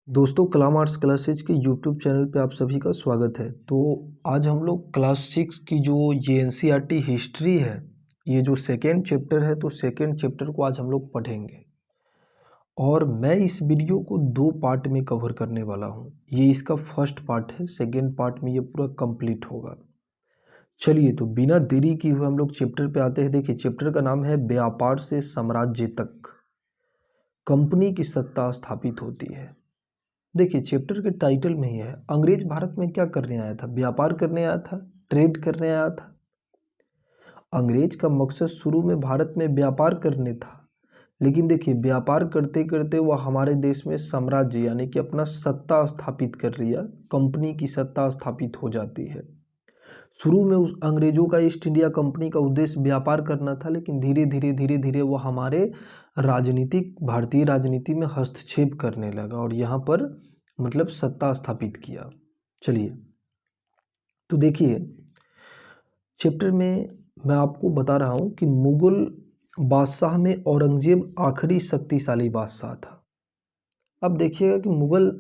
दोस्तों कलाम arts classes के YouTube channel पे आप सभी का स्वागत है। तो आज हम लोग क्लास 6 की जो ये एनसीईआरटी हिस्ट्री है, ये जो सेकेंड चैप्टर है, तो सेकेंड चैप्टर को आज हम लोग पढ़ेंगे। और मैं इस वीडियो को 2 पार्ट में कवर करने वाला हूँ। ये इसका फर्स्ट पार्ट है, सेकेंड पार्ट में ये पूरा कंप्लीट होगा। चलिए तो बिना देरी किए हुए हम लोग चैप्टर पे आते हैं। देखिए चैप्टर का नाम है व्यापार से साम्राज्य तक कंपनी की सत्ता स्थापित होती है। देखिए चैप्टर के टाइटल में ही है, अंग्रेज भारत में क्या करने आया था? व्यापार करने आया था, ट्रेड करने आया था। अंग्रेज का मकसद शुरू में भारत में व्यापार करने था, लेकिन देखिए व्यापार करते करते वह हमारे देश में साम्राज्य यानी कि अपना सत्ता स्थापित कर लिया, कंपनी की सत्ता स्थापित हो जाती है। शुरू में उस अंग्रेजों का ईस्ट इंडिया कंपनी का उद्देश्य व्यापार करना था, लेकिन धीरे धीरे वह हमारे भारतीय राजनीति में हस्तक्षेप करने लगा और यहाँ पर मतलब सत्ता स्थापित किया। चलिए तो देखिए चैप्टर में मैं आपको बता रहा हूँ कि मुगल बादशाह में औरंगजेब आखिरी शक्तिशाली बादशाह था। अब देखिएगा कि मुगल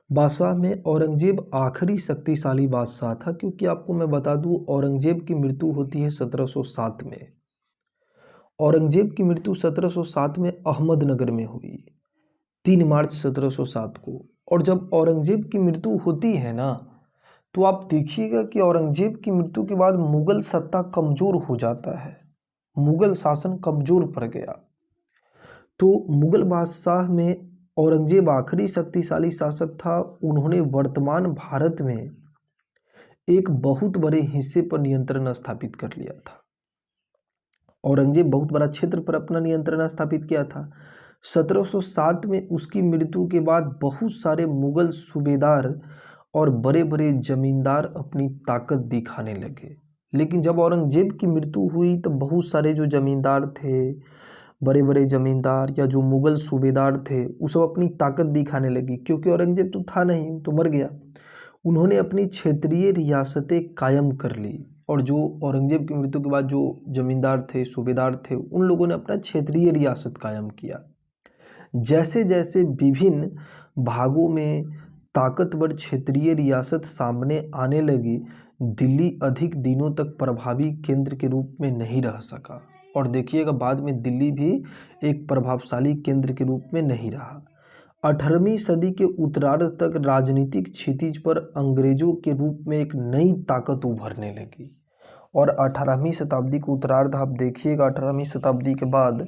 बादशाह में औरंगजेब आखिरी शक्तिशाली बादशाह था, क्योंकि आपको मैं बता दूं औरंगजेब की मृत्यु होती है 1707 में। औरंगजेब की मृत्यु 1707 में अहमदनगर में हुई, 3 मार्च 1707 को। और जब औरंगजेब की मृत्यु होती है ना, तो आप देखिएगा कि औरंगजेब की मृत्यु के बाद मुगल सत्ता कमजोर हो जाता है, मुगल शासन कमजोर पड़ गया। तो मुगल बादशाह में औरंगजेब आखिरी शक्तिशाली शासक था। उन्होंने वर्तमान भारत में एक बहुत बड़े हिस्से पर नियंत्रण स्थापित कर लिया था। औरंगजेब बहुत बड़ा क्षेत्र पर अपना नियंत्रण स्थापित किया था। 1707 में उसकी मृत्यु के बाद बहुत सारे मुगल सूबेदार और बड़े बड़े जमींदार अपनी ताकत दिखाने लगे। लेकिन जब औरंगजेब की मृत्यु हुई तो बहुत सारे जो जमींदार थे, बड़े बड़े जमींदार या जो मुगल सूबेदार थे, वो सब अपनी ताकत दिखाने लगी, क्योंकि औरंगजेब तो था नहीं, तो मर गया। उन्होंने अपनी क्षेत्रीय रियासतें कायम कर ली। और जो औरंगजेब की मृत्यु के बाद जो जमींदार थे, सूबेदार थे, उन लोगों ने अपना क्षेत्रीय रियासत कायम किया। जैसे जैसे विभिन्न भागों में ताकतवर क्षेत्रीय रियासत सामने आने लगी, दिल्ली अधिक दिनों तक प्रभावी केंद्र के रूप में नहीं रह सका। और देखिएगा बाद में दिल्ली भी एक प्रभावशाली केंद्र के रूप में नहीं रहा। 18वीं सदी के उत्तरार्ध तक राजनीतिक क्षितिज पर अंग्रेजों के रूप में एक नई ताकत उभरने लगी। और 18वीं शताब्दी के उत्तरार्ध आप देखिएगा, 18वीं शताब्दी के बाद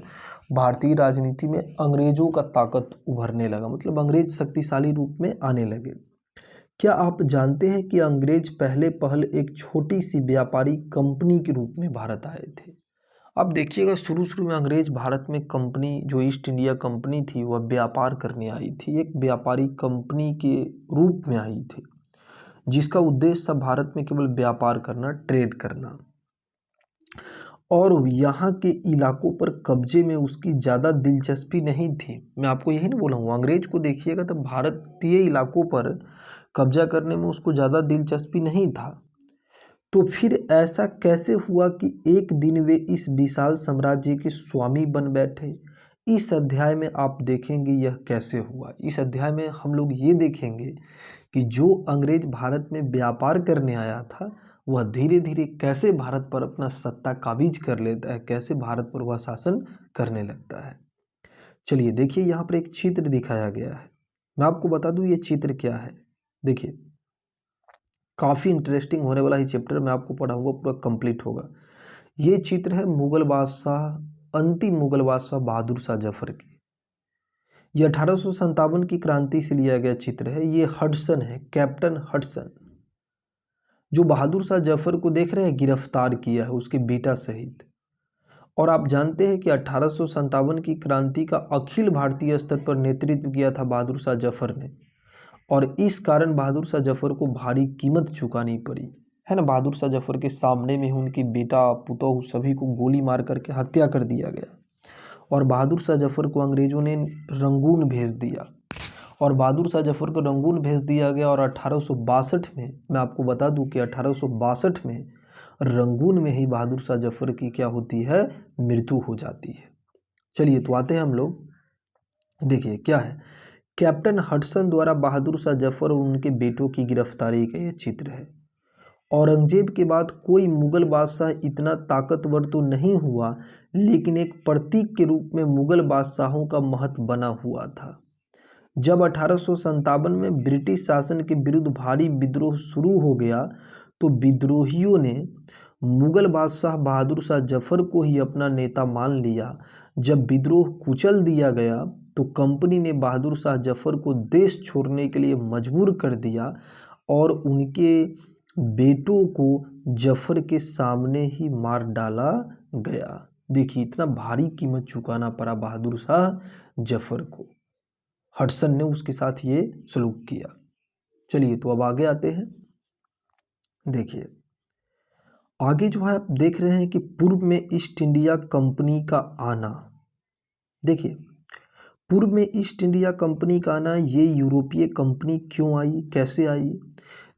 भारतीय राजनीति में अंग्रेजों का ताकत उभरने लगा, मतलब अंग्रेज शक्तिशाली रूप में आने लगे। क्या आप जानते हैं कि अंग्रेज पहले एक छोटी सी व्यापारी कंपनी के रूप में भारत आए थे? अब देखिएगा शुरू में अंग्रेज भारत में कंपनी, जो ईस्ट इंडिया कंपनी थी, वह व्यापार करने आई थी, एक व्यापारी कंपनी के रूप में आई थी, जिसका उद्देश्य था भारत में केवल व्यापार करना, ट्रेड करना। और यहाँ के इलाकों पर कब्जे में उसकी ज़्यादा दिलचस्पी नहीं थी। मैं आपको यही नहीं बोला हूँ, अंग्रेज को देखिएगा तो भारतीय इलाकों पर कब्जा करने में उसको ज़्यादा दिलचस्पी नहीं था। तो फिर ऐसा कैसे हुआ कि एक दिन वे इस विशाल साम्राज्य के स्वामी बन बैठे? इस अध्याय में आप देखेंगे यह कैसे हुआ। इस अध्याय में हम लोग ये देखेंगे कि जो अंग्रेज भारत में व्यापार करने आया था, वह धीरे धीरे कैसे भारत पर अपना सत्ता काबिज कर लेता है, कैसे भारत पर वह शासन करने लगता है। चलिए देखिए यहाँ पर एक चित्र दिखाया गया है। मैं आपको बता दूँ ये चित्र क्या है। देखिए काफ़ी इंटरेस्टिंग होने वाला ये चैप्टर, मैं आपको पढ़ाऊंगा, पूरा कंप्लीट होगा। ये चित्र है मुगल बादशाह, अंतिम मुगल बादशाह बहादुर शाह जफर की। ये 1857 की क्रांति से लिया गया चित्र है। ये हडसन है, कैप्टन हडसन, जो बहादुर शाह जफर को देख रहे हैं गिरफ्तार किया है उसके बेटा सहित। और आप जानते हैं कि 1857 की क्रांति का अखिल भारतीय स्तर पर नेतृत्व किया था बहादुर शाह जफर ने, और इस कारण बहादुर शाह जफर को भारी कीमत चुकानी पड़ी, है ना। बहादुर शाह जफर के सामने में उनके बेटा, पुतौह सभी को गोली मार करके हत्या कर दिया गया। और बहादुर शाह जफर को अंग्रेजों ने रंगून भेज दिया, और बहादुर शाह जफर को रंगून भेज दिया गया। और 1862 में, मैं आपको बता दूं कि 1862 में रंगून में ही बहादुर शाह जफर की क्या होती है, मृत्यु हो जाती है। चलिए तो आते हैं हम लोग, देखिए क्या है कैप्टन हडसन द्वारा बहादुर शाह जफर और उनके बेटों की गिरफ्तारी का यह चित्र है। औरंगजेब के बाद कोई मुगल बादशाह इतना ताकतवर तो नहीं हुआ, लेकिन एक प्रतीक के रूप में मुगल बादशाहों का महत्व बना हुआ था। जब 1857 में ब्रिटिश शासन के विरुद्ध भारी विद्रोह शुरू हो गया तो विद्रोहियों ने मुगल बादशाह बहादुर शाह जफर को ही अपना नेता मान लिया। जब विद्रोह कुचल दिया गया तो कंपनी ने बहादुर शाह जफर को देश छोड़ने के लिए मजबूर कर दिया और उनके बेटों को जफर के सामने ही मार डाला गया। देखिए, इतना भारी कीमत चुकाना पड़ा बहादुर शाह जफर को। हडसन ने उसके साथ ये सलूक किया। चलिए, तो अब आगे आते हैं। देखिए, आगे जो है आप देख रहे हैं कि पूर्व में ईस्ट इंडिया कंपनी का आना। देखिए, पूर्व में ईस्ट इंडिया कंपनी का आना, ये यूरोपीय कंपनी क्यों आई, कैसे आई।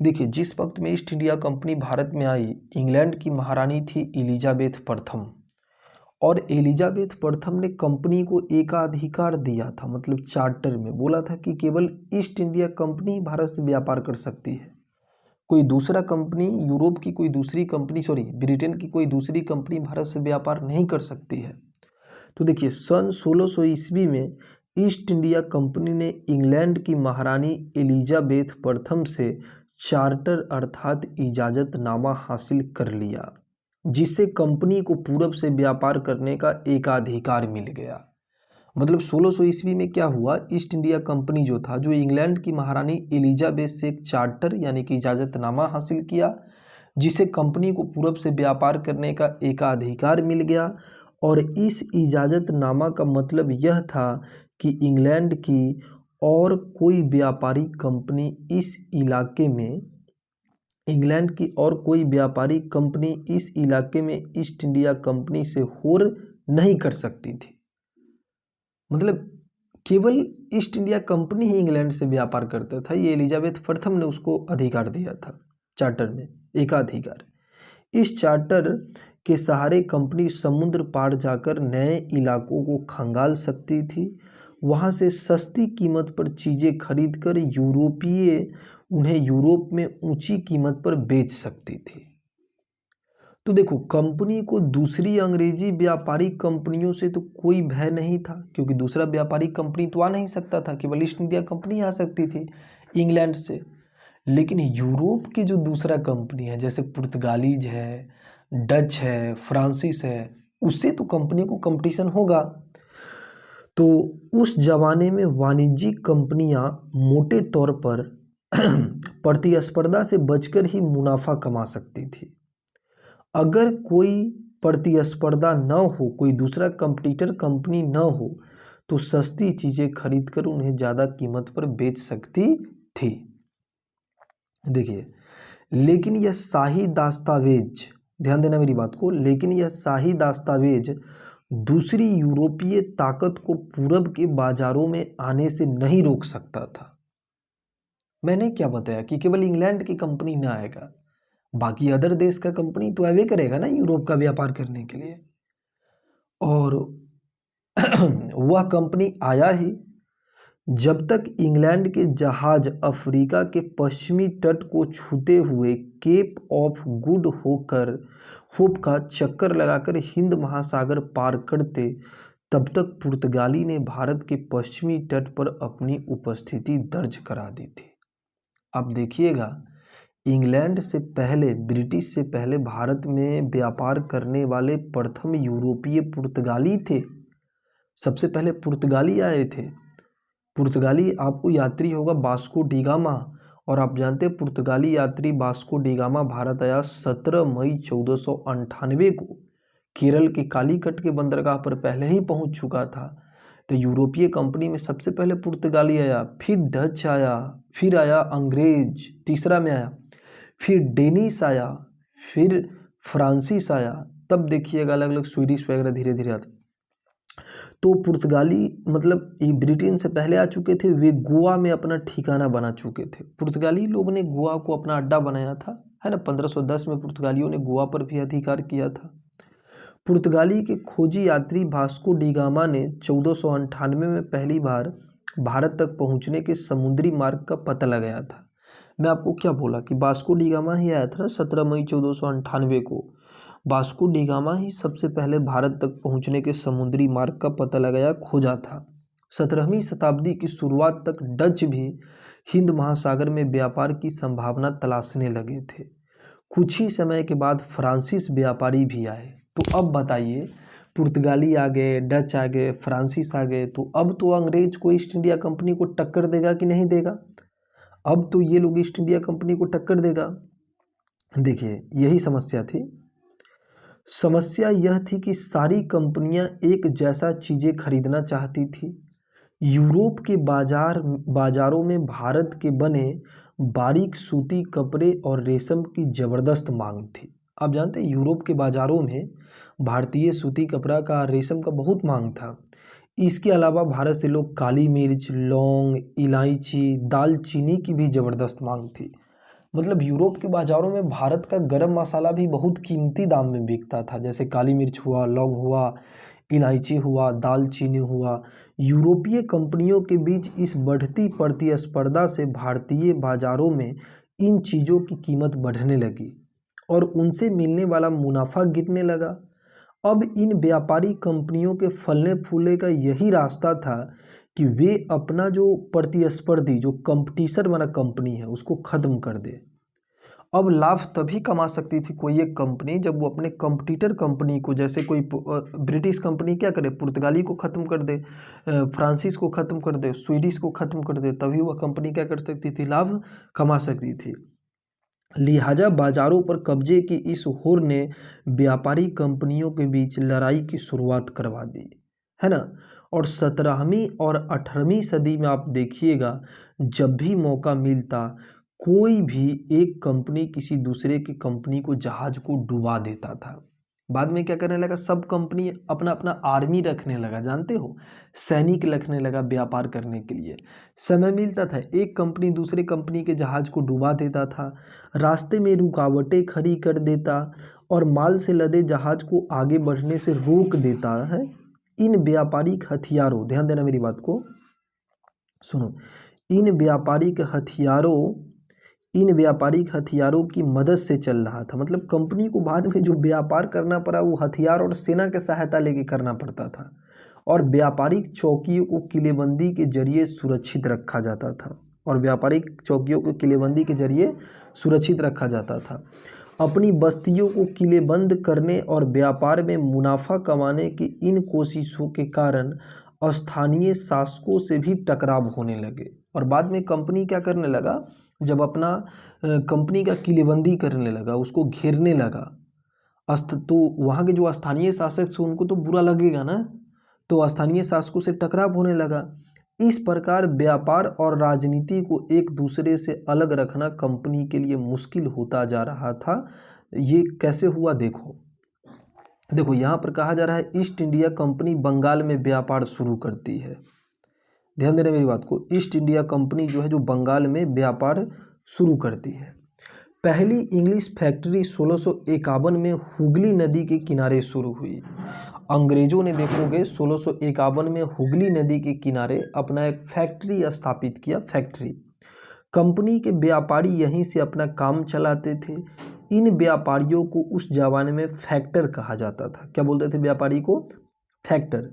देखिए, जिस वक्त में ईस्ट इंडिया कंपनी भारत में आई, इंग्लैंड की महारानी थी एलिजाबेथ प्रथम, और एलिजाबेथ प्रथम ने कंपनी को एकाधिकार दिया था, मतलब चार्टर में बोला था कि केवल ईस्ट इंडिया कंपनी भारत से व्यापार कर सकती है। कोई दूसरा कंपनी, यूरोप की कोई दूसरी कंपनी, ब्रिटेन की कोई दूसरी कंपनी भारत से व्यापार नहीं कर सकती है। तो देखिए, सन 1600 ईस्वी में ईस्ट इंडिया कंपनी ने इंग्लैंड की महारानी एलिजाबेथ प्रथम से चार्टर अर्थात इजाज़तनामा हासिल कर लिया, जिससे कंपनी को पूरब से व्यापार करने का एकाधिकार मिल गया। मतलब 1600 ईस्वी में क्या हुआ, ईस्ट इंडिया कंपनी जो था, जो इंग्लैंड की महारानी एलिजाबेथ से एक चार्टर यानी कि इजाज़तनामा हासिल किया, जिससे कंपनी को पूरब से व्यापार करने का एकाधिकार मिल गया। और इस इजाज़तनामा का मतलब यह था कि इंग्लैंड की और कोई व्यापारी कंपनी इस इलाके में इस इलाके में ईस्ट इंडिया कंपनी से होड़ नहीं कर सकती थी। मतलब केवल ईस्ट इंडिया कंपनी ही इंग्लैंड से व्यापार करता था। ये एलिजाबेथ प्रथम ने उसको अधिकार दिया था, चार्टर में एकाधिकार। इस चार्टर के सहारे कंपनी समुद्र पार जाकर नए इलाकों को खंगाल सकती थी। वहाँ से सस्ती कीमत पर चीज़ें खरीदकर उन्हें यूरोप में ऊंची कीमत पर बेच सकती थी। तो देखो, कंपनी को दूसरी अंग्रेजी व्यापारी कंपनियों से तो कोई भय नहीं था, क्योंकि दूसरा व्यापारी कंपनी तो आ नहीं सकता था, केवल ईस्ट इंडिया कंपनी आ सकती थी इंग्लैंड से। लेकिन यूरोप की जो दूसरा कंपनी है, जैसे पुर्तगालीज है, डच है, फ्रांसीस है, उससे तो कंपनी को कंपटीशन होगा। तो उस जमाने में वाणिज्यिक कंपनियां मोटे तौर पर प्रतिस्पर्धा से बचकर ही मुनाफा कमा सकती थी। अगर कोई प्रतिस्पर्धा न हो, कोई दूसरा कंपटीटर कंपनी न हो, तो सस्ती चीज़ें खरीदकर उन्हें ज़्यादा कीमत पर बेच सकती थी। देखिए, लेकिन यह शाही दस्तावेज, ध्यान देना मेरी बात को, लेकिन यह शाही दस्तावेज दूसरी यूरोपीय ताकत को पूरब के बाजारों में आने से नहीं रोक सकता था। मैंने क्या बताया कि केवल इंग्लैंड की कंपनी ना आएगा, बाकी अदर देश का कंपनी तो आवे करेगा ना यूरोप का व्यापार करने के लिए। और वह कंपनी आया ही जब तक इंग्लैंड के जहाज अफ्रीका के पश्चिमी तट को छूते हुए केप ऑफ गुड होप का चक्कर लगाकर हिंद महासागर पार करते, तब तक पुर्तगाली ने भारत के पश्चिमी तट पर अपनी उपस्थिति दर्ज करा दी थी। अब देखिएगा, इंग्लैंड से पहले, ब्रिटिश से पहले भारत में व्यापार करने वाले प्रथम यूरोपीय पुर्तगाली थे। सबसे पहले पुर्तगाली आए थे। पुर्तगाली आपको यात्री होगा वास्को डी गामा, और आप जानते हैं पुर्तगाली यात्री वास्को डी गामा भारत आया 17 मई 1498 को। केरल के कालीकट के बंदरगाह पर पहले ही पहुंच चुका था। तो यूरोपीय कंपनी में सबसे पहले पुर्तगाली आया, फिर डच आया, फिर आया अंग्रेज, तीसरा में आया, फिर डेनिश आया, फिर फ्रांसीस आया। तब देखिएगा अलग अलग स्वीडिश वगैरह धीरे धीरे आते। तो पुर्तगाली मतलब ये ब्रिटेन से पहले आ चुके थे, वे गोवा में अपना ठिकाना बना चुके थे। पुर्तगाली लोगों ने गोवा को अपना अड्डा बनाया था, है ना। 1510 में पुर्तगालियों ने गोवा पर भी अधिकार किया था। पुर्तगाली के खोजी यात्री वास्को डी गामा ने 1498 में पहली बार भारत तक पहुंचने के समुद्री मार्ग का पता लगाया था। मैं आपको क्या बोला कि वास्को डी गामा ही आया था ना 17 मई 1498 को। वास्को डी गामा ही सबसे पहले भारत तक पहुंचने के समुद्री मार्ग का पता लगाया, खोजा था। 17वीं शताब्दी की शुरुआत तक डच भी हिंद महासागर में व्यापार की संभावना तलाशने लगे थे। कुछ ही समय के बाद फ्रांसीस व्यापारी भी आए। तो अब बताइए, पुर्तगाली आ गए, डच आ गए, फ्रांसीस आ गए, तो अब तो अंग्रेज को ईस्ट इंडिया कंपनी को टक्कर देगा कि नहीं देगा? अब तो ये लोग ईस्ट इंडिया कंपनी को टक्कर देगा। देखिए, यही समस्या थी। समस्या यह थी कि सारी कंपनियां एक जैसा चीज़ें खरीदना चाहती थी। यूरोप के बाजारों में भारत के बने बारीक सूती कपड़े और रेशम की ज़बरदस्त मांग थी। आप जानते हैं यूरोप के बाज़ारों में भारतीय सूती कपड़ा का, रेशम का बहुत मांग था। इसके अलावा भारत से लोग काली मिर्च, लौंग, इलायची, दालचीनी की भी ज़बरदस्त मांग थी। मतलब यूरोप के बाज़ारों में भारत का गरम मसाला भी बहुत कीमती दाम में बिकता था, जैसे काली मिर्च हुआ, लौंग हुआ, इलायची हुआ, दालचीनी हुआ। यूरोपीय कंपनियों के बीच इस बढ़ती प्रतिस्पर्धा से भारतीय बाज़ारों में इन चीज़ों की कीमत बढ़ने लगी और उनसे मिलने वाला मुनाफा गिरने लगा। अब इन व्यापारी कंपनियों के फलने फूलने का यही रास्ता था कि वे अपना जो प्रतिस्पर्धी, जो कंपटीशन वाला कंपनी है, उसको ख़त्म कर दे। अब लाभ तभी कमा सकती थी कोई एक कंपनी जब वो अपने कंपटीटर कंपनी को, जैसे कोई ब्रिटिश कंपनी क्या करे, पुर्तगाली को ख़त्म कर दे, फ्रांसीस को ख़त्म कर दे, स्वीडिश को ख़त्म कर दे, तभी वह कंपनी क्या कर सकती थी, लाभ कमा सकती थी। लिहाजा बाजारों पर कब्जे की इस होड़ ने व्यापारी कंपनियों के बीच लड़ाई की शुरुआत करवा दी, है ना। और 17वीं और 18वीं सदी में आप देखिएगा, जब भी मौका मिलता, कोई भी एक कंपनी किसी दूसरे की कंपनी को, जहाज को डुबा देता था। बाद में क्या करने लगा, सब कंपनी अपना अपना आर्मी रखने लगा, जानते हो, सैनिक रखने लगा व्यापार करने के लिए। समय मिलता था एक कंपनी दूसरे कंपनी के जहाज को डुबा देता था, रास्ते में रुकावटें खड़ी कर देता और माल से लदे जहाज को आगे बढ़ने से रोक देता है। इन व्यापारिक हथियारों, ध्यान देना मेरी बात को, सुनो, इन व्यापारिक हथियारों की मदद से चल रहा था। मतलब कंपनी को बाद में जो व्यापार करना पड़ा वो हथियार और सेना की सहायता लेके करना पड़ता था। और व्यापारिक चौकियों को किलेबंदी के जरिए सुरक्षित रखा जाता था। अपनी बस्तियों को किलेबंद करने और व्यापार में मुनाफा कमाने की इन कोशिशों के कारण स्थानीय शासकों से भी टकराव होने लगे। और बाद में कंपनी क्या करने लगा, जब अपना कंपनी का किलेबंदी करने लगा, उसको घेरने लगा, तो वहाँ के जो स्थानीय शासक थे उनको तो बुरा लगेगा ना, तो स्थानीय शासकों से टकराव होने लगा। इस प्रकार व्यापार और राजनीति को एक दूसरे से अलग रखना कंपनी के लिए मुश्किल होता जा रहा था। ये कैसे हुआ, देखो यहाँ पर कहा जा रहा है ईस्ट इंडिया कंपनी बंगाल में व्यापार शुरू करती है। ध्यान देना मेरी बात को, ईस्ट इंडिया कंपनी जो है जो बंगाल में व्यापार शुरू करती है। पहली इंग्लिश फैक्ट्री 1651 में हुगली नदी के किनारे शुरू हुई। अंग्रेजों ने, देखोगे, 1651 में हुगली नदी के किनारे अपना एक फैक्ट्री स्थापित किया। फैक्ट्री, कंपनी के व्यापारी यहीं से अपना काम चलाते थे। इन व्यापारियों को उस जमाने में फैक्टर कहा जाता था। क्या बोलते थे व्यापारी को? फैक्टर।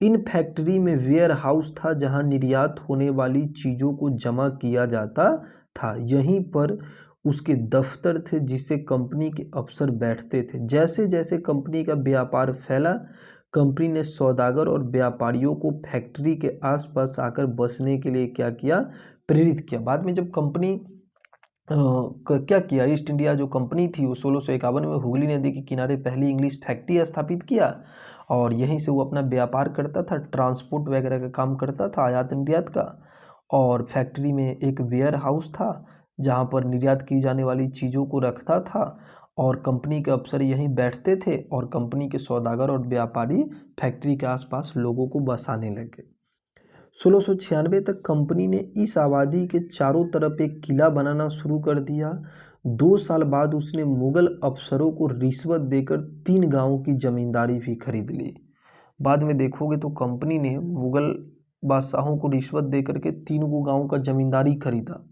इन फैक्ट्री में वेयर हाउस था जहां निर्यात होने वाली चीज़ों को जमा किया जाता था। यहीं पर उसके दफ्तर थे जिससे कंपनी के अफसर बैठते थे। जैसे जैसे कंपनी का व्यापार फैला, कंपनी ने सौदागर और व्यापारियों को फैक्ट्री के आसपास आकर बसने के लिए क्या किया, प्रेरित किया। बाद में जब कंपनी क्या किया, ईस्ट इंडिया जो कंपनी थी वो 1651 में हुगली नदी के किनारे पहली इंग्लिश फैक्ट्री स्थापित किया और यहीं से वो अपना व्यापार करता था, ट्रांसपोर्ट वगैरह का काम करता था, आयात निर्यात का। और फैक्ट्री में एक वेयर हाउस था जहाँ पर निर्यात की जाने वाली चीज़ों को रखता था और कंपनी के अफसर यहीं बैठते थे और कंपनी के सौदागर और व्यापारी फैक्ट्री के आसपास लोगों को बसाने लगे। 1696 तक कंपनी ने इस आबादी के चारों तरफ एक किला बनाना शुरू कर दिया। 2 साल बाद उसने मुगल अफसरों को रिश्वत देकर 3 गांवों की जमींदारी भी खरीद ली। बाद में देखोगे तो कंपनी ने मुगल बादशाहों को रिश्वत दे करके 3 गो गाँव का जमींदारी खरीदा।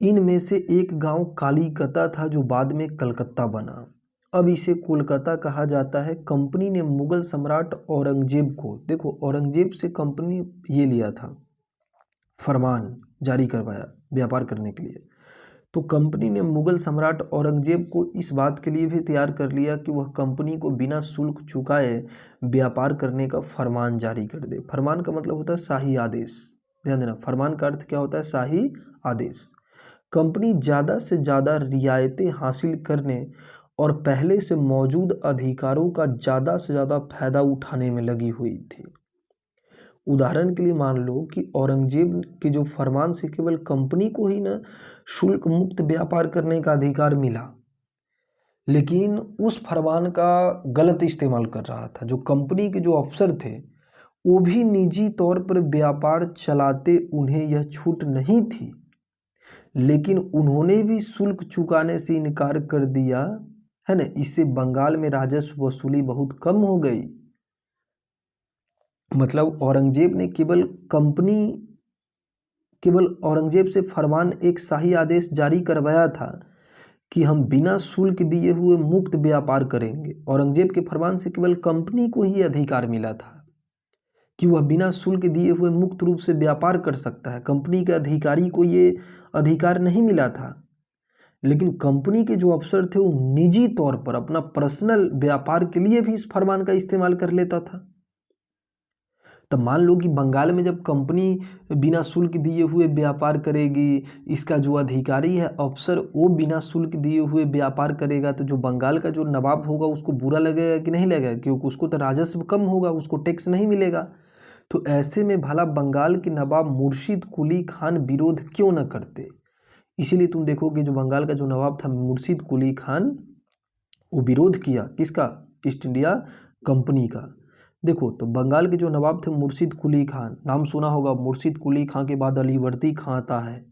इनमें से एक गांव कालीकता था जो बाद में कलकत्ता बना। अब इसे कोलकाता कहा जाता है। कंपनी ने मुगल सम्राट औरंगजेब को, देखो औरंगजेब से कंपनी ये लिया था, फरमान जारी करवाया व्यापार करने के लिए। तो कंपनी ने मुगल सम्राट औरंगजेब को इस बात के लिए भी तैयार कर लिया कि वह कंपनी को बिना शुल्क चुकाए व्यापार करने का फरमान जारी कर दे। फरमान का मतलब होता है शाही आदेश। ध्यान देना, फरमान का अर्थ क्या होता है? शाही आदेश। कंपनी ज़्यादा से ज़्यादा रियायतें हासिल करने और पहले से मौजूद अधिकारों का ज़्यादा से ज़्यादा फायदा उठाने में लगी हुई थी। उदाहरण के लिए मान लो कि औरंगजेब के जो फरमान से केवल कंपनी को ही न शुल्क मुक्त व्यापार करने का अधिकार मिला, लेकिन उस फरमान का गलत इस्तेमाल कर रहा था। जो कंपनी के जो अफसर थे वो भी निजी तौर पर व्यापार चलाते, उन्हें यह छूट नहीं थी, लेकिन उन्होंने भी शुल्क चुकाने से इनकार कर दिया, है ना। इससे बंगाल में राजस्व वसूली बहुत कम हो गई। मतलब औरंगजेब से फरमान, एक शाही आदेश जारी करवाया था कि हम बिना शुल्क दिए हुए मुक्त व्यापार करेंगे। औरंगजेब के फरमान से केवल कंपनी को ही अधिकार मिला था कि वह बिना शुल्क दिए हुए मुक्त रूप से व्यापार कर सकता है। कंपनी के अधिकारी को ये अधिकार नहीं मिला था, लेकिन कंपनी के जो अफसर थे वो निजी तौर पर अपना पर्सनल व्यापार के लिए भी इस फरमान का इस्तेमाल कर लेता था। तब मान लो कि बंगाल में जब कंपनी बिना शुल्क दिए हुए व्यापार करेगी, इसका जो अधिकारी है अफसर वो बिना शुल्क दिए हुए व्यापार करेगा, तो जो बंगाल का जो नवाब होगा उसको बुरा लगेगा कि नहीं लगेगा? क्योंकि उसको तो राजस्व कम होगा, उसको टैक्स नहीं मिलेगा। तो ऐसे में भला बंगाल के नवाब मुर्शिद कुली खान विरोध क्यों न करते? इसीलिए तुम देखोगे जो बंगाल का जो नवाब था मुर्शिद कुली खान, वो विरोध किया किसका? ईस्ट इंडिया कंपनी का। देखो तो बंगाल के जो नवाब थे मुर्शिद कुली खान, नाम सुना होगा। मुर्शिद कुली खान के बाद अलीवर्दी खां आता है,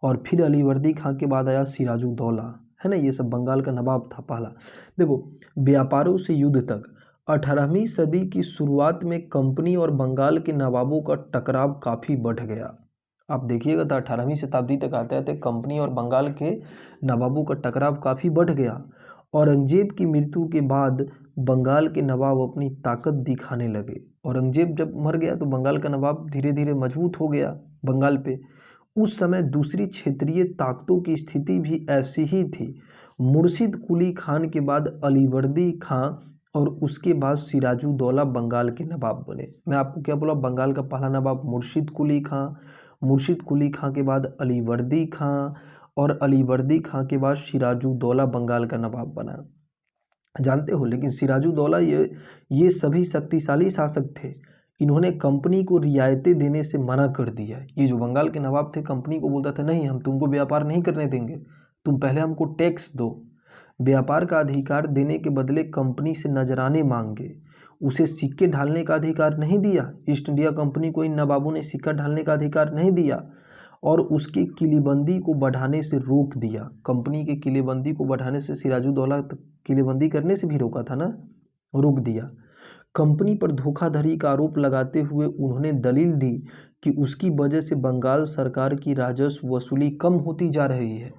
और फिर अलीवर्दी खां के बाद आया सिराजुद्दौला, है ना। ये सब बंगाल का नवाब था पहला। देखो, व्यापारों से युद्ध तक 18वीं सदी की शुरुआत में कंपनी और बंगाल के नवाबों का टकराव काफ़ी बढ़ गया। आप देखिएगा तो 18वीं शताब्दी तक आते आते कंपनी और बंगाल के नवाबों का टकराव काफ़ी बढ़ गया। औरंगजेब की मृत्यु के बाद बंगाल के नवाब अपनी ताकत दिखाने लगे। औरंगजेब जब मर गया तो बंगाल का नवाब धीरे धीरे मजबूत हो गया बंगाल पे। उस समय दूसरी क्षेत्रीय ताकतों की स्थिति भी ऐसी ही थी। मुर्शिद कुली खान के बाद अलीवर्दी खां और उसके बाद सिराजुद्दौला बंगाल के नवाब बने। मैं आपको क्या बोला? बंगाल का पहला नवाब मुर्शिद कुली खां, मुर्शिद कुली खां के बाद अलीवर्दी खां, और अलीवर्दी खां के बाद सिराजुद्दौला बंगाल का नवाब बना, जानते हो। लेकिन सिराजुद्दौला ये सभी शक्तिशाली शासक थे। इन्होंने कंपनी को रियायतें देने से मना कर दिया। ये जो बंगाल के नवाब थे कंपनी को बोलता था नहीं, हम तुमको व्यापार नहीं करने देंगे, तुम पहले हमको टैक्स दो। व्यापार का अधिकार देने के बदले कंपनी से नजराने मांगे, उसे सिक्के ढालने का अधिकार नहीं दिया। ईस्ट इंडिया कंपनी को इन नवाबों ने सिक्का ढालने का अधिकार नहीं दिया, और उसकी किलेबंदी को बढ़ाने से रोक दिया। कंपनी के किलेबंदी को बढ़ाने से, सिराजुद्दौला किलेबंदी करने से भी रोका था ना, रोक दिया। कंपनी पर धोखाधड़ी का आरोप लगाते हुए उन्होंने दलील दी कि उसकी वजह से बंगाल सरकार की राजस्व वसूली कम होती जा रही है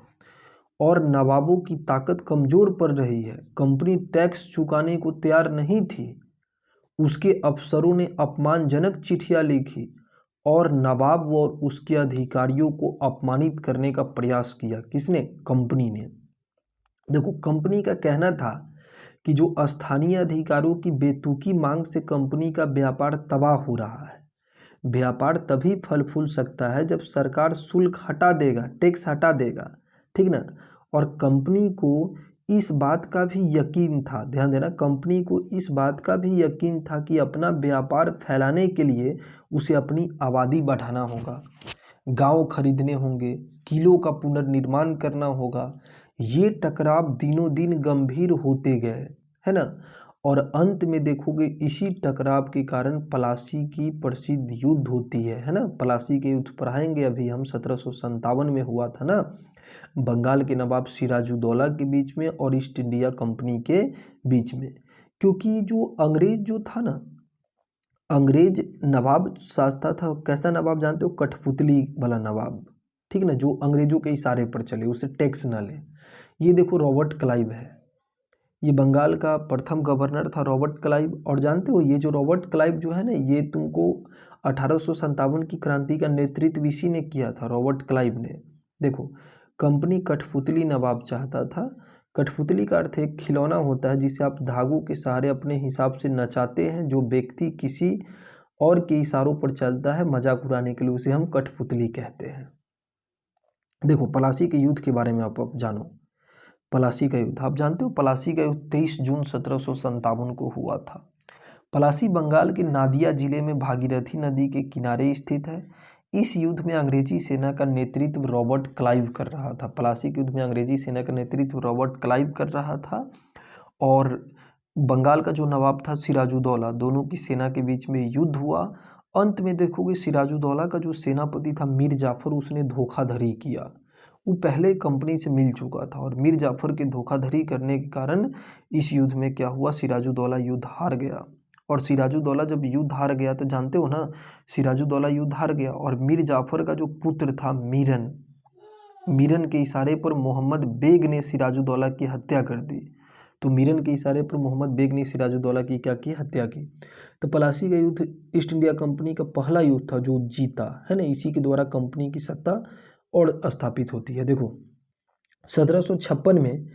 और नवाबों की ताकत कमजोर पड़ रही है। कंपनी टैक्स चुकाने को तैयार नहीं थी। उसके अफसरों ने अपमानजनक चिट्ठियां लिखी और नवाब और उसके अधिकारियों को अपमानित करने का प्रयास किया। किसने? कंपनी ने। देखो, कंपनी का कहना था कि जो स्थानीय अधिकारियों की बेतुकी मांग से कंपनी का व्यापार तबाह हो रहा है। व्यापार तभी फल फूल सकता है जब सरकार शुल्क हटा देगा, टैक्स हटा देगा, ठीक ना। और कंपनी को इस बात का भी यकीन था, ध्यान देना, कंपनी को इस बात का भी यकीन था कि अपना व्यापार फैलाने के लिए उसे अपनी आबादी बढ़ाना होगा, गांव खरीदने होंगे, किलों का पुनर्निर्माण करना होगा। ये टकराव दिनों दिन गंभीर होते गए, है ना। और अंत में देखोगे इसी टकराव के कारण प्लासी की प्रसिद्ध युद्ध होती है ना। प्लासी के युद्ध पढ़ाएंगे अभी हम, 1757 में हुआ था ना, बंगाल के नवाब सिराजुद्दौला के बीच में और ईस्ट इंडिया कंपनी के बीच में। क्योंकि जो अंग्रेज जो था ना, अंग्रेज नवाब शासता था, कैसा नवाब जानते हो? कठपुतली वाला नवाब, ठीक ना, जो अंग्रेजों के इशारे पर चले, उसे टैक्स ना ले। ये देखो रॉबर्ट क्लाइव है, ये बंगाल का प्रथम गवर्नर था रॉबर्ट क्लाइव। और जानते हो ये जो रॉबर्ट क्लाइव जो है ना, ये तुमको 1857 की क्रांति का नेतृत्व इसी ने किया था, रॉबर्ट क्लाइव ने। देखो, कंपनी कठपुतली नवाब चाहता था। कठपुतली का अर्थ एक खिलौना होता है जिसे आप धागों के सहारे अपने हिसाब से नचाते हैं। जो व्यक्ति किसी और के इशारों पर चलता है मजाक उड़ाने के लिए, उसे हम कठपुतली कहते हैं। देखो, पलासी के युद्ध के बारे में आप जानो। पलासी का युद्ध, आप जानते हो पलासी का युद्ध 23 जून 1757 को हुआ था। पलासी बंगाल के नादिया जिले में भागीरथी नदी के किनारे स्थित है। इस युद्ध में अंग्रेजी सेना का नेतृत्व रॉबर्ट क्लाइव कर रहा था। पलासी के युद्ध में अंग्रेजी सेना का नेतृत्व रॉबर्ट क्लाइव कर रहा था और बंगाल का जो नवाब था सिराजुद्दौला, दोनों की सेना के बीच में युद्ध हुआ। अंत में देखोगे सिराजुद्दौला का जो सेनापति था मीर जाफर, उसने धोखाधड़ी किया। वो पहले कंपनी से मिल चुका था और मीर जाफर के धोखाधड़ी करने के कारण इस युद्ध में क्या हुआ, सिराजुद्दौला युद्ध हार गया। और सिराजुद्दौला जब युद्ध हार गया तो जानते हो ना, सिराजुद्दौला युद्ध हार गया और मीर जाफर का जो पुत्र था मीरन, मीरन के इशारे पर मोहम्मद बेग ने सिराजुद्दौला की हत्या कर दी। तो मीरन के इशारे पर मोहम्मद बेग ने सिराजुद्दौला की क्या की, हत्या की। तो पलासी का युद्ध ईस्ट इंडिया कंपनी का पहला युद्ध था जो जीता है ना, इसी के द्वारा कंपनी की सत्ता और स्थापित होती है। देखो, 1756 में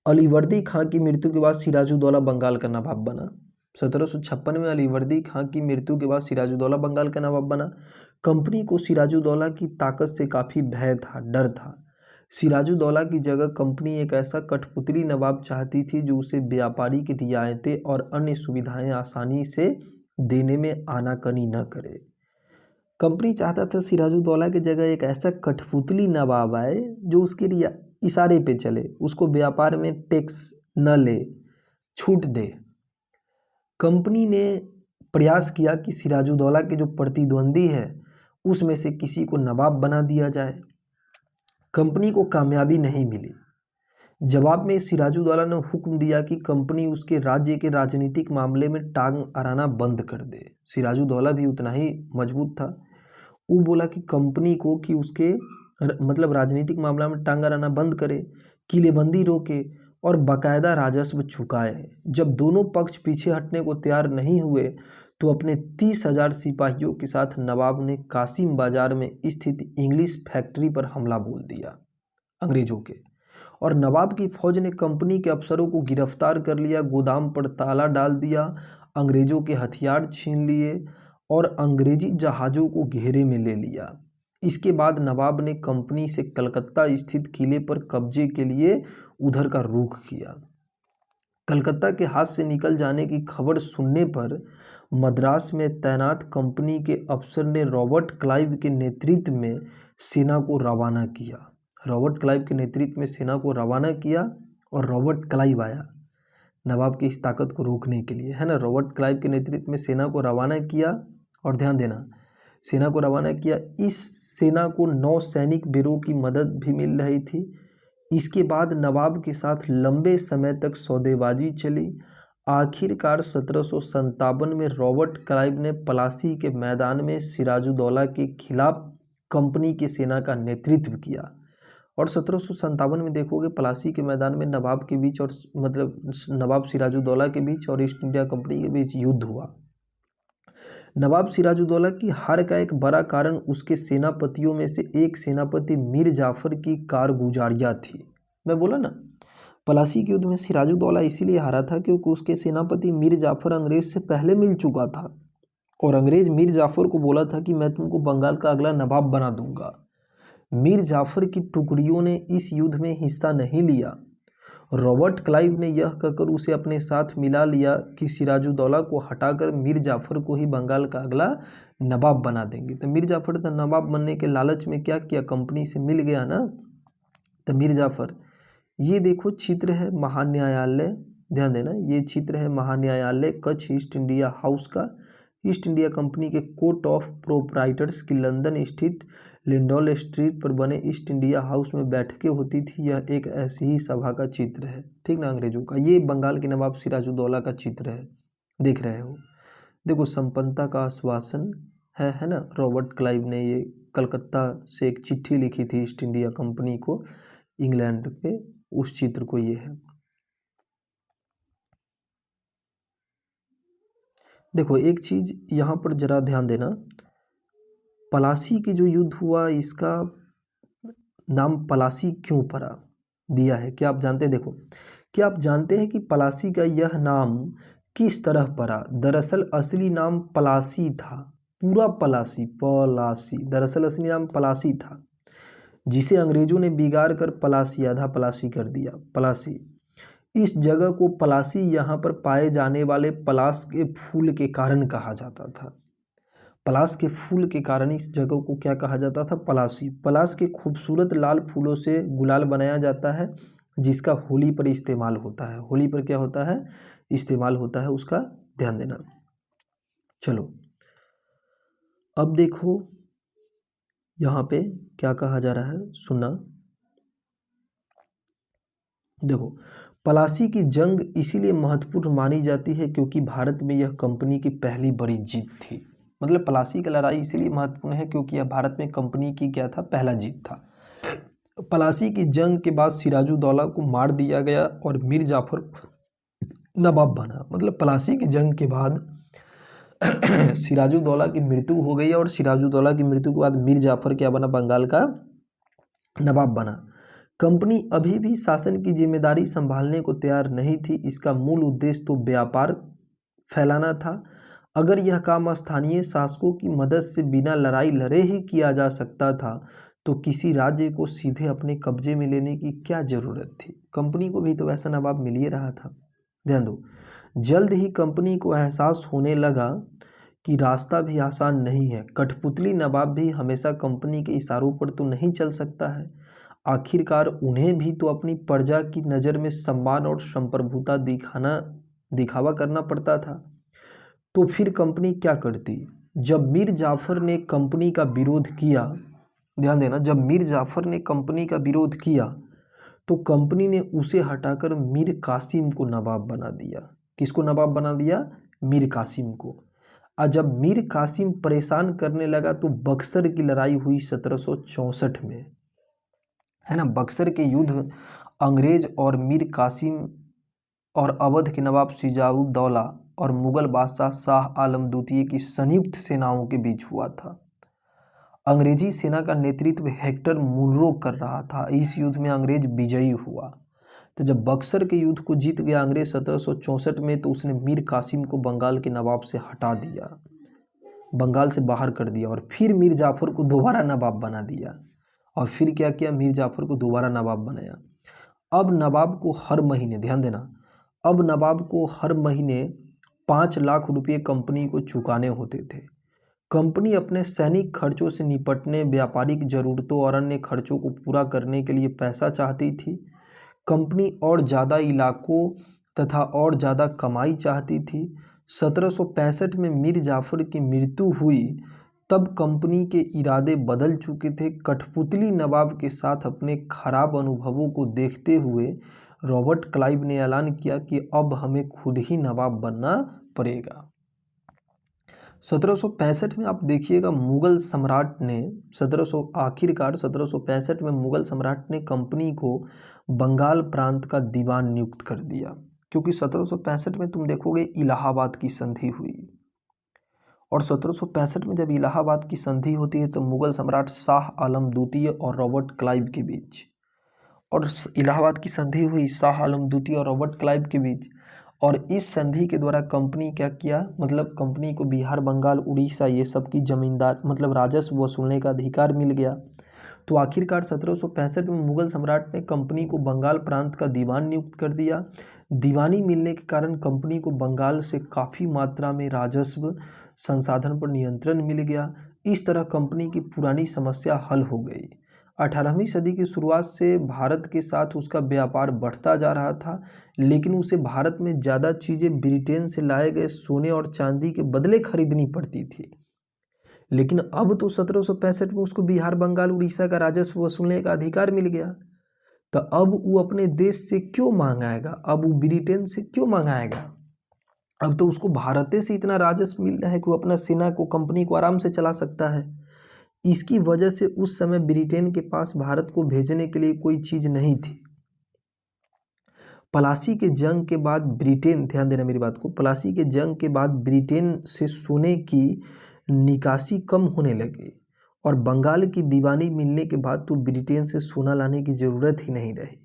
अलीवर्दी खां की मृत्यु के बाद सिराजुद्दौला बंगाल का नवाब बना। 1756 में अलीवर्दी खां की मृत्यु के बाद सिराजुद्दौला बंगाल का नवाब बना। कंपनी को सिराजुद्दौला की ताकत से काफ़ी भय था, डर था। सिराजुद्दौला की जगह कंपनी एक ऐसा कठपुतली नवाब चाहती थी जो उसे व्यापारी की रियायतें और अन्य सुविधाएं आसानी से देने में आनाकानी न करे। कंपनी चाहता था सिराजुद्दौला की जगह एक ऐसा कठपुतली नवाब आए जो उसके इशारे पे चले, उसको व्यापार में टैक्स न ले, छूट दे। कंपनी ने प्रयास किया कि सिराजुद्दौला के जो प्रतिद्वंदी है उसमें से किसी को नवाब बना दिया जाए। कंपनी को कामयाबी नहीं मिली। जवाब में सिराजुद्दौला ने हुक्म दिया कि कंपनी उसके राज्य के राजनीतिक मामले में टांग अड़ाना बंद कर दे। सिराजुद्दौला भी उतना ही मजबूत था। वो बोला कि कंपनी को कि उसके मतलब राजनीतिक मामला में टांग अड़ाना बंद करे, किलेबंदी रोके और बाकायदा राजस्व चुकाए। जब दोनों पक्ष पीछे हटने को तैयार नहीं हुए तो अपने 30,000 सिपाहियों के साथ नवाब ने कासिम बाजार में स्थित इंग्लिश फैक्ट्री पर हमला बोल दिया अंग्रेजों के, और नवाब की फौज ने कंपनी के अफसरों को गिरफ्तार कर लिया, गोदाम पर ताला डाल दिया, अंग्रेजों के हथियार छीन लिए और अंग्रेजी जहाज़ों को घेरे में ले लिया। इसके बाद नवाब ने कंपनी से कलकत्ता स्थित किले पर कब्जे के लिए उधर का रुख किया। कलकत्ता के हाथ से निकल जाने की खबर सुनने पर मद्रास में तैनात कंपनी के अफसर ने रॉबर्ट क्लाइव के नेतृत्व में सेना को रवाना किया। रॉबर्ट क्लाइव के नेतृत्व में सेना को रवाना किया और रॉबर्ट क्लाइव आया नवाब की इस ताकत को रोकने के लिए, है ना। रॉबर्ट क्लाइव के नेतृत्व में सेना को रवाना किया और ध्यान देना, सेना को रवाना किया। इस सेना को 9 सैनिक गिरोह की मदद भी मिल रही थी। इसके बाद नवाब के साथ लंबे समय तक सौदेबाजी चली। आखिरकार 1757 में रॉबर्ट क्लाइव ने पलासी के मैदान में सिराजुद्दौला के खिलाफ कंपनी की सेना का नेतृत्व किया। और 1757 में देखोगे पलासी के मैदान में नवाब के बीच और मतलब नवाब सिराजुद्दौला के बीच और ईस्ट इंडिया कंपनी के बीच युद्ध हुआ। नवाब सिराजुद्दौला की हार का एक बड़ा कारण उसके सेनापतियों में से एक सेनापति मीर जाफर की कारगुजारियाँ थी। मैं बोला ना, पलासी के युद्ध में सिराजुद्दौला इसीलिए हारा था क्योंकि उसके सेनापति मीर जाफर अंग्रेज से पहले मिल चुका था और अंग्रेज मीर जाफर को बोला था कि मैं तुमको बंगाल का अगला नवाब बना दूंगा। मीर जाफर की टुकड़ियों ने इस युद्ध में हिस्सा नहीं लिया। रॉबर्ट क्लाइव ने यह कहकर उसे अपने साथ मिला लिया कि सिराजुद्दौला को हटाकर मीर जाफर को ही बंगाल का अगला नवाब बना देंगे। तो मीर जाफर तो नवाब बनने के लालच में क्या किया, कंपनी से मिल गया ना। तो मीर जाफर, ये देखो चित्र है महान्यायालय, ध्यान देना, ये चित्र है महान्यायालय कच्छ ईस्ट इंडिया हाउस का। ईस्ट इंडिया कंपनी के कोर्ट ऑफ प्रोप्राइटर्स की लंदन स्थित लिंडॉल स्ट्रीट पर बने ईस्ट इंडिया हाउस में बैठकें होती थी। यह एक ऐसी ही सभा का चित्र है, ठीक ना, अंग्रेजों का। ये बंगाल के नवाब सिराजुद्दौला का चित्र है, देख रहे हो। देखो संपन्नता का आश्वासन है ना। रॉबर्ट क्लाइव ने ये कलकत्ता से एक चिट्ठी लिखी थी ईस्ट इंडिया कंपनी को, इंग्लैंड के, उस चित्र को ये है। देखो एक चीज यहाँ पर जरा ध्यान देना, पलासी की जो युद्ध हुआ इसका नाम पलासी क्यों पड़ा दिया है, क्या आप जानते हैं? देखो, क्या आप जानते हैं कि पलासी का यह नाम किस तरह पड़ा? दरअसल असली नाम पलासी था, पूरा पलासी, पलासी, दरअसल असली नाम पलासी था, जिसे अंग्रेजों ने बिगाड़ कर पलासी, आधा पलासी कर दिया। पलासी, इस जगह को पलासी यहाँ पर पाए जाने वाले पलास के फूल के कारण कहा जाता था। पलास के फूल के कारण इस जगह को क्या कहा जाता था? पलासी। पलास के खूबसूरत लाल फूलों से गुलाल बनाया जाता है, जिसका होली पर इस्तेमाल होता है। होली पर क्या होता है? इस्तेमाल होता है, उसका ध्यान देना। चलो अब देखो यहाँ पे क्या कहा जा रहा है, सुनना। देखो, पलासी की जंग इसीलिए महत्वपूर्ण मानी जाती है क्योंकि भारत में यह कंपनी की पहली बड़ी जीत थी। मतलब पलासी की लड़ाई इसीलिए महत्वपूर्ण है क्योंकि यह भारत में कंपनी की क्या था? पहला जीत था। पलासी की जंग के बाद सिराजुद्दौला को मार दिया गया और मीर जाफर नवाब बना। मतलब पलासी की जंग के बाद सिराजुद्दौला की मृत्यु हो गई और सिराजुद्दौला की मृत्यु के बाद मीर जाफर क्या बना? बंगाल का नवाब बना। कंपनी अभी भी शासन की जिम्मेदारी संभालने को तैयार नहीं थी। इसका मूल उद्देश्य तो व्यापार फैलाना था। अगर यह काम स्थानीय शासकों की मदद से बिना लड़ाई लड़े ही किया जा सकता था तो किसी राज्य को सीधे अपने कब्जे में लेने की क्या जरूरत थी? कंपनी को भी तो वैसा नवाब मिल ही रहा था। ध्यान दो, जल्द ही कंपनी को एहसास होने लगा कि रास्ता भी आसान नहीं है। कठपुतली नवाब भी हमेशा कंपनी के इशारों पर तो नहीं चल सकता है। आखिरकार उन्हें भी तो अपनी प्रजा की नज़र में सम्मान और संप्रभुता दिखावा करना पड़ता था। तो फिर कंपनी क्या करती? जब मीर जाफर ने कंपनी का विरोध किया, ध्यान देना, जब मीर जाफर ने कंपनी का विरोध किया तो कंपनी ने उसे हटाकर मीर कासिम को नवाब बना दिया। किसको नवाब बना दिया? मीर कासिम को। और जब मीर कासिम परेशान करने लगा तो बक्सर की लड़ाई हुई 1764 में, है ना। बक्सर के युद्ध अंग्रेज और मीर कासिम और अवध के नवाब सिराजुद्दौला और मुगल बादशाह शाह आलम द्वितीय की संयुक्त सेनाओं के बीच हुआ था। अंग्रेजी सेना का नेतृत्व हेक्टर मुनरो कर रहा था। इस युद्ध में अंग्रेज विजयी हुआ। तो जब बक्सर के युद्ध को जीत गया अंग्रेज 1764 में, तो उसने मीर कासिम को बंगाल के नवाब से हटा दिया, बंगाल से बाहर कर दिया और फिर मीर जाफर को दोबारा नवाब बना दिया। और फिर क्या किया? मीर जाफर को दोबारा नवाब बनाया। अब नवाब को हर महीने, ध्यान देना, अब नवाब को हर महीने 5 लाख रुपये कंपनी को चुकाने होते थे। कंपनी अपने सैनिक खर्चों से निपटने, व्यापारिक जरूरतों और अन्य खर्चों को पूरा करने के लिए पैसा चाहती थी। कंपनी और ज़्यादा इलाकों तथा और ज़्यादा कमाई चाहती थी। 1765 में मीर जाफर की मृत्यु हुई, तब कंपनी के इरादे बदल चुके थे। कठपुतली नवाब के साथ अपने खराब अनुभवों को देखते हुए रॉबर्ट क्लाइव ने ऐलान किया कि अब हमें खुद ही नवाब बनना पड़ेगा। 1765 में आप देखिएगा मुगल सम्राट ने आखिरकार 1765 में मुगल सम्राट ने कंपनी को बंगाल प्रांत का दीवान नियुक्त कर दिया, क्योंकि 1765 में तुम देखोगे इलाहाबाद की संधि हुई, और 1765 में जब इलाहाबाद की संधि होती है तो मुगल सम्राट शाह आलम द्वितीय और रॉबर्ट क्लाइव के बीच, और इलाहाबाद की संधि हुई शाह आलम द्वितीय और रॉबर्ट क्लाइव के बीच। और इस संधि के द्वारा कंपनी क्या किया? मतलब कंपनी को बिहार, बंगाल, उड़ीसा ये सब की जमींदार मतलब राजस्व वसूलने का अधिकार मिल गया। तो आखिरकार 1765 में मुगल सम्राट ने कंपनी को बंगाल प्रांत का दीवान नियुक्त कर दिया। दीवानी मिलने के कारण कंपनी को बंगाल से काफ़ी मात्रा में राजस्व संसाधन पर नियंत्रण मिल गया। इस तरह कंपनी की पुरानी समस्या हल हो गई। 18वीं सदी की शुरुआत से भारत के साथ उसका व्यापार बढ़ता जा रहा था, लेकिन उसे भारत में ज़्यादा चीज़ें ब्रिटेन से लाए गए सोने और चांदी के बदले खरीदनी पड़ती थी। लेकिन अब तो 1765 में उसको बिहार, बंगाल, उड़ीसा का राजस्व वसूलने का अधिकार मिल गया। तो अब वो अपने देश से क्यों मांगाएगा? अब वो ब्रिटेन से क्यों मांगाएगा? अब तो उसको भारत से इतना राजस्व मिल रहा है कि वो अपना सेना को, कंपनी को आराम से चला सकता है। इसकी वजह से उस समय ब्रिटेन के पास भारत को भेजने के लिए कोई चीज़ नहीं थी। प्लासी के जंग के बाद ब्रिटेन, ध्यान देना मेरी बात को, प्लासी के जंग के बाद ब्रिटेन से सोने की निकासी कम होने लगी और बंगाल की दीवानी मिलने के बाद तो ब्रिटेन से सोना लाने की ज़रूरत ही नहीं रही।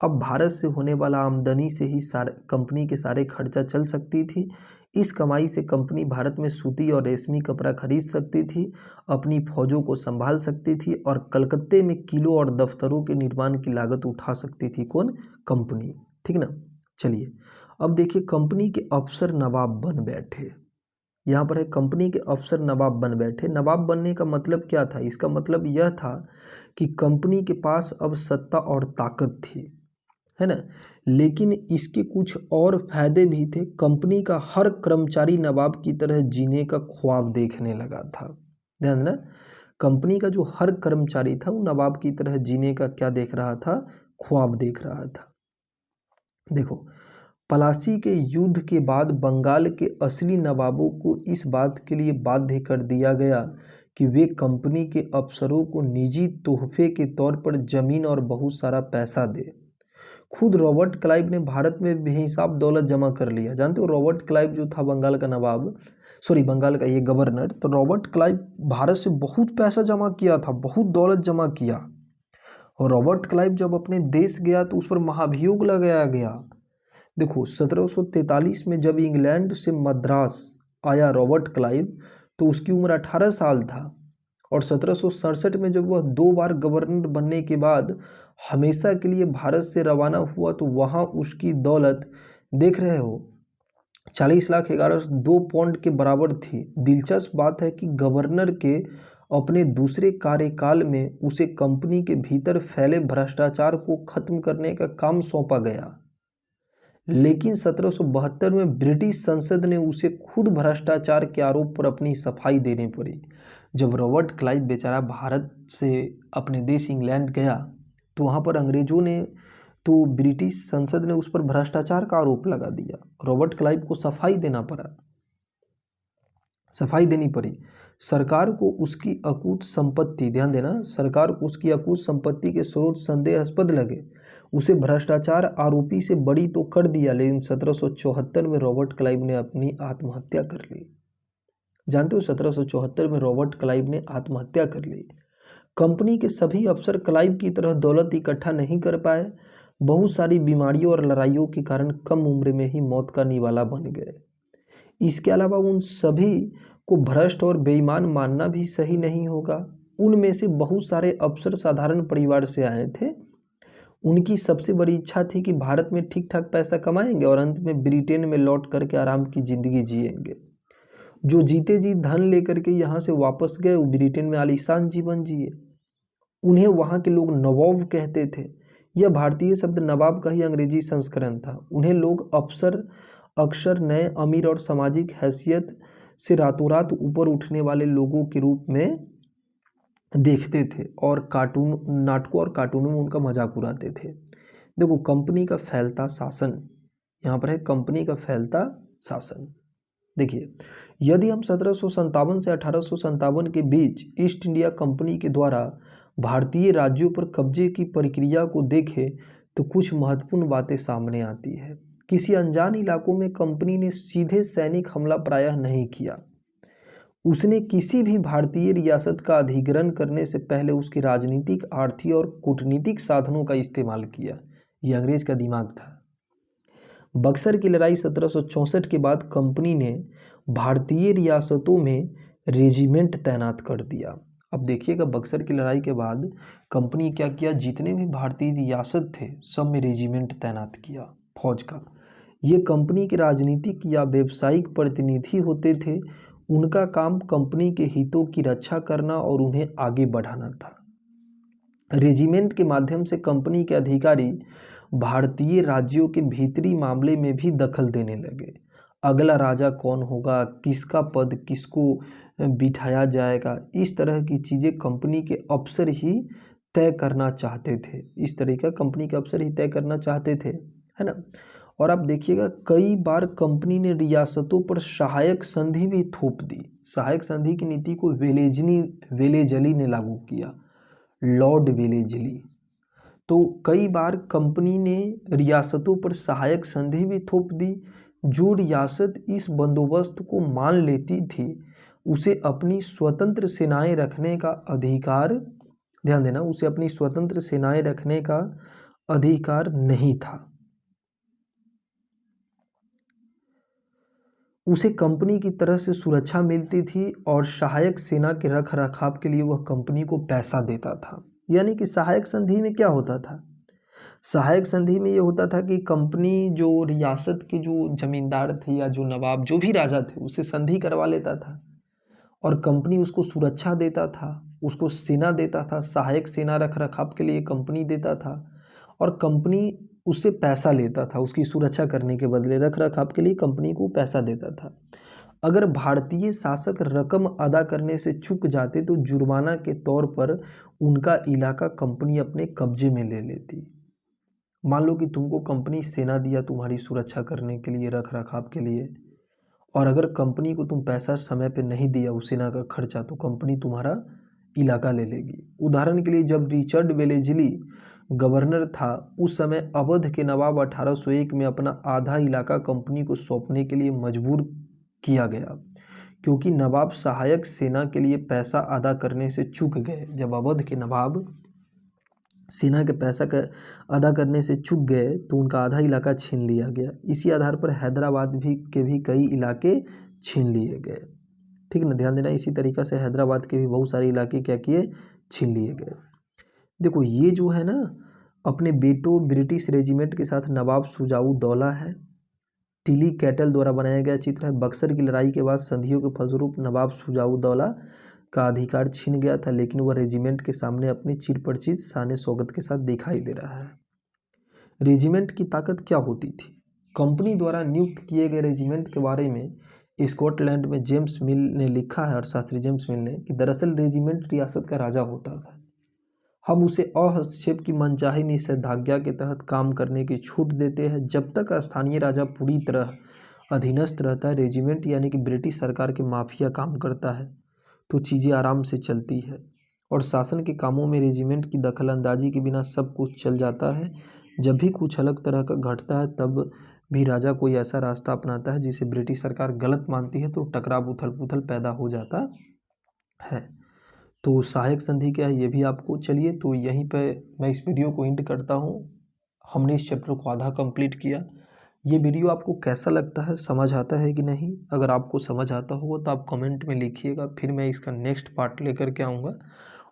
अब भारत से होने वाला आमदनी से ही सारे कंपनी के सारे खर्चा चल सकती थी। इस कमाई से कंपनी भारत में सूती और रेशमी कपड़ा खरीद सकती थी, अपनी फौजों को संभाल सकती थी और कलकत्ते में किलों और दफ्तरों के निर्माण की लागत उठा सकती थी। कौन? कंपनी। ठीक ना। चलिए अब देखिए, कंपनी के अफसर नवाब बन बैठे। यहाँ पर है कंपनी के अफसर नवाब बन बैठे। नवाब बनने का मतलब क्या था? इसका मतलब यह था कि कंपनी के पास अब सत्ता और ताकत थी, है ना। लेकिन इसके कुछ और फायदे भी थे। कंपनी का हर कर्मचारी नवाब की तरह जीने का ख्वाब देखने लगा था। ध्यान देना, कंपनी का जो हर कर्मचारी था वो नवाब की तरह जीने का क्या देख रहा था? ख्वाब देख रहा था। देखो, प्लासी के युद्ध के बाद बंगाल के असली नवाबों को इस बात के लिए बाध्य कर दिया गया कि वे कंपनी के अफसरों को निजी तोहफे के तौर पर जमीन और बहुत सारा पैसा दे। खुद रॉबर्ट क्लाइव ने भारत में बेहिसाब दौलत जमा कर लिया। जानते हो रॉबर्ट क्लाइव जो था बंगाल का नवाब, सॉरी बंगाल का ये गवर्नर, तो रॉबर्ट क्लाइव भारत से बहुत पैसा जमा किया था, बहुत दौलत जमा किया। और रॉबर्ट क्लाइव जब अपने देश गया तो उस पर महाभियोग लगाया गया। देखो 1743 में जब इंग्लैंड से मद्रास आया रॉबर्ट क्लाइव तो उसकी उम्र 18 साल था। और 1767 में जब वह 2 बार गवर्नर बनने के बाद हमेशा के लिए भारत से रवाना हुआ तो वहाँ उसकी दौलत देख रहे हो 40,11,02 पौंड के बराबर थी। दिलचस्प बात है कि गवर्नर के अपने दूसरे कार्यकाल में उसे कंपनी के भीतर फैले भ्रष्टाचार को खत्म करने का काम सौंपा गया। लेकिन 1772 में ब्रिटिश संसद ने उसे खुद भ्रष्टाचार के आरोप पर अपनी सफाई देनी पड़ी। जब रॉबर्ट क्लाइव बेचारा भारत से अपने देश इंग्लैंड गया तो वहाँ पर अंग्रेजों ने, तो ब्रिटिश संसद ने उस पर भ्रष्टाचार का आरोप लगा दिया। रॉबर्ट क्लाइव को सफाई देनी पड़ी। सरकार को उसकी अकूत संपत्ति, ध्यान देना, सरकार को उसकी अकूत संपत्ति के स्रोत संदेहास्पद लगे। उसे भ्रष्टाचार आरोपी से बरी तो कर दिया, लेकिन 1774 में रॉबर्ट क्लाइव ने अपनी आत्महत्या कर ली। जानते हो 1774 में रॉबर्ट क्लाइव ने आत्महत्या कर ली। कंपनी के सभी अफसर क्लाइव की तरह दौलत इकट्ठा नहीं कर पाए। बहुत सारी बीमारियों और लड़ाइयों के कारण कम उम्र में ही मौत का निवाला बन गए। इसके अलावा उन सभी को भ्रष्ट और बेईमान मानना भी सही नहीं होगा। उनमें से बहुत सारे अफसर साधारण परिवार से आए थे। उनकी सबसे बड़ी इच्छा थी कि भारत में ठीक ठाक पैसा कमाएंगे और अंत में ब्रिटेन में लौट करके आराम की ज़िंदगी जिएंगे। जो जीते जी धन लेकर के यहाँ से वापस गए वो ब्रिटेन में आलीशान जीवन जिए। उन्हें वहाँ के लोग नवाब कहते थे। यह भारतीय शब्द नवाब का ही अंग्रेजी संस्करण था। उन्हें लोग अफसर अक्सर नए, अमीर और सामाजिक हैसियत से रातों रात ऊपर उठने वाले लोगों के रूप में देखते थे और नाटकों और कार्टूनों में उनका मजाक उड़ाते थे। देखो कंपनी का फैलता शासन, यहाँ पर है कंपनी का फैलता शासन। देखिए, यदि हम 1757 से 1857 के बीच ईस्ट इंडिया कंपनी के द्वारा भारतीय राज्यों पर कब्जे की प्रक्रिया को देखें तो कुछ महत्वपूर्ण बातें सामने आती है। किसी अनजान इलाकों में कंपनी ने सीधे सैनिक हमला प्रायः नहीं किया। उसने किसी भी भारतीय रियासत का अधिग्रहण करने से पहले उसके राजनीतिक, आर्थिक और कूटनीतिक साधनों का इस्तेमाल किया। यह अंग्रेज का दिमाग था। बक्सर की लड़ाई 1764 के बाद कंपनी ने भारतीय रियासतों में रेजिमेंट तैनात कर दिया। अब देखिएगा, बक्सर की लड़ाई के बाद कंपनी क्या किया, जितने भी भारतीय रियासत थे सब में रेजिमेंट तैनात किया फौज का। ये कंपनी के राजनीतिक या व्यवसायिक प्रतिनिधि होते थे। उनका काम कंपनी के हितों की रक्षा करना और उन्हें आगे बढ़ाना था। रेजिमेंट के माध्यम से कंपनी के अधिकारी भारतीय राज्यों के भीतरी मामले में भी दखल देने लगे। अगला राजा कौन होगा, किसका पद किसको बिठाया जाएगा, इस तरह की चीज़ें कंपनी के अफसर ही तय करना चाहते थे। इस तरह का कंपनी के अफसर ही तय करना चाहते थे, है ना। और आप देखिएगा कई बार कंपनी ने रियासतों पर सहायक संधि भी थोप दी। सहायक संधि की नीति को वेलेजली ने लागू किया, लॉर्ड वेलेजली। तो कई बार कंपनी ने रियासतों पर सहायक संधि भी थोप दी। जो रियासत इस बंदोबस्त को मान लेती थी उसे अपनी स्वतंत्र सेनाएं रखने का अधिकार, ध्यान देना, उसे अपनी स्वतंत्र सेनाएं रखने का अधिकार नहीं था। उसे कंपनी की तरफ से सुरक्षा मिलती थी और सहायक सेना के रख रखाव के लिए वह कंपनी को पैसा देता था। यानी कि सहायक संधि में क्या होता था? सहायक संधि में ये होता था कि कंपनी जो रियासत के जो जमींदार थे या जो नवाब जो भी राजा थे उससे संधि करवा लेता था और कंपनी उसको सुरक्षा देता था, उसको सेना देता था, सहायक सेना रख रखाव के लिए कंपनी देता था और कंपनी उससे पैसा लेता था, उसकी सुरक्षा करने के बदले रख रखाव के लिए कंपनी को पैसा देता था। अगर भारतीय शासक रकम अदा करने से चूक जाते तो जुर्माना के तौर पर उनका इलाका कंपनी अपने कब्जे में ले लेती। मान लो कि तुमको कंपनी सेना दिया तुम्हारी सुरक्षा करने के लिए, रख रखाव के लिए, और अगर कंपनी को तुम पैसा समय पे नहीं दिया उस सेना का खर्चा, तो कंपनी तुम्हारा इलाका ले लेगी। उदाहरण के लिए जब रिचर्ड वेलेजली गवर्नर था उस समय अवध के नवाब 1801 में अपना आधा इलाका कंपनी को सौंपने के लिए मजबूर किया गया क्योंकि नवाब सहायक सेना के लिए पैसा अदा करने से चूक गए। जब अवध के नवाब सेना के पैसा का अदा करने से चूक गए तो उनका आधा इलाका छीन लिया गया। इसी आधार पर हैदराबाद के भी कई इलाके छीन लिए गए। ठीक ना, ध्यान देना। इसी तरीक़ा से हैदराबाद के भी बहुत सारे इलाके क्या किए, छीन लिए गए। देखो ये जो है ना अपने बेटो ब्रिटिश रेजिमेंट के साथ नवाब शुजाउद्दौला है। टिली कैटल द्वारा बनाया गया चित्र है। बक्सर की लड़ाई के बाद संधियों के फलस्वरूप नवाब शुजाउद्दौला का अधिकार छीन गया था, लेकिन वह रेजिमेंट के सामने अपनी चिरपरिचित शान शौकत के साथ दिखाई दे रहा है। रेजिमेंट की ताकत क्या होती थी? कंपनी द्वारा नियुक्त किए गए रेजिमेंट के बारे में स्कॉटलैंड में जेम्स मिल ने लिखा है, अर्थशास्त्री जेम्स मिल ने, कि दरअसल रेजिमेंट रियासत का राजा होता था। हम उसे अहस्तक्षेप की मनचाही निषेधाज्ञा के तहत काम करने की छूट देते हैं। जब तक स्थानीय राजा पूरी तरह अधीनस्थ रहता है, रेजिमेंट यानी कि ब्रिटिश सरकार के माफिया काम करता है, तो चीज़ें आराम से चलती है और शासन के कामों में रेजिमेंट की दखलंदाजी के बिना सब कुछ चल जाता है। जब भी कुछ अलग तरह का घटता है तब भी राजा कोई ऐसा रास्ता अपनाता है जिसे ब्रिटिश सरकार गलत मानती है, तो टकराव उथल पुथल पैदा हो जाता है। तो सहायक संधि क्या है ये भी आपको, चलिए तो यहीं पे मैं इस वीडियो को एंड करता हूँ। हमने इस चैप्टर को आधा कंप्लीट किया। ये वीडियो आपको कैसा लगता है, समझ आता है कि नहीं? अगर आपको समझ आता होगा तो आप कमेंट में लिखिएगा, फिर मैं इसका नेक्स्ट पार्ट लेकर के आऊँगा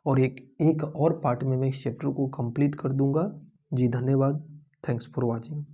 और एक और पार्ट में मैं इस चैप्टर को कंप्लीट कर दूँगा। जी धन्यवाद, थैंक्स फॉर वॉचिंग।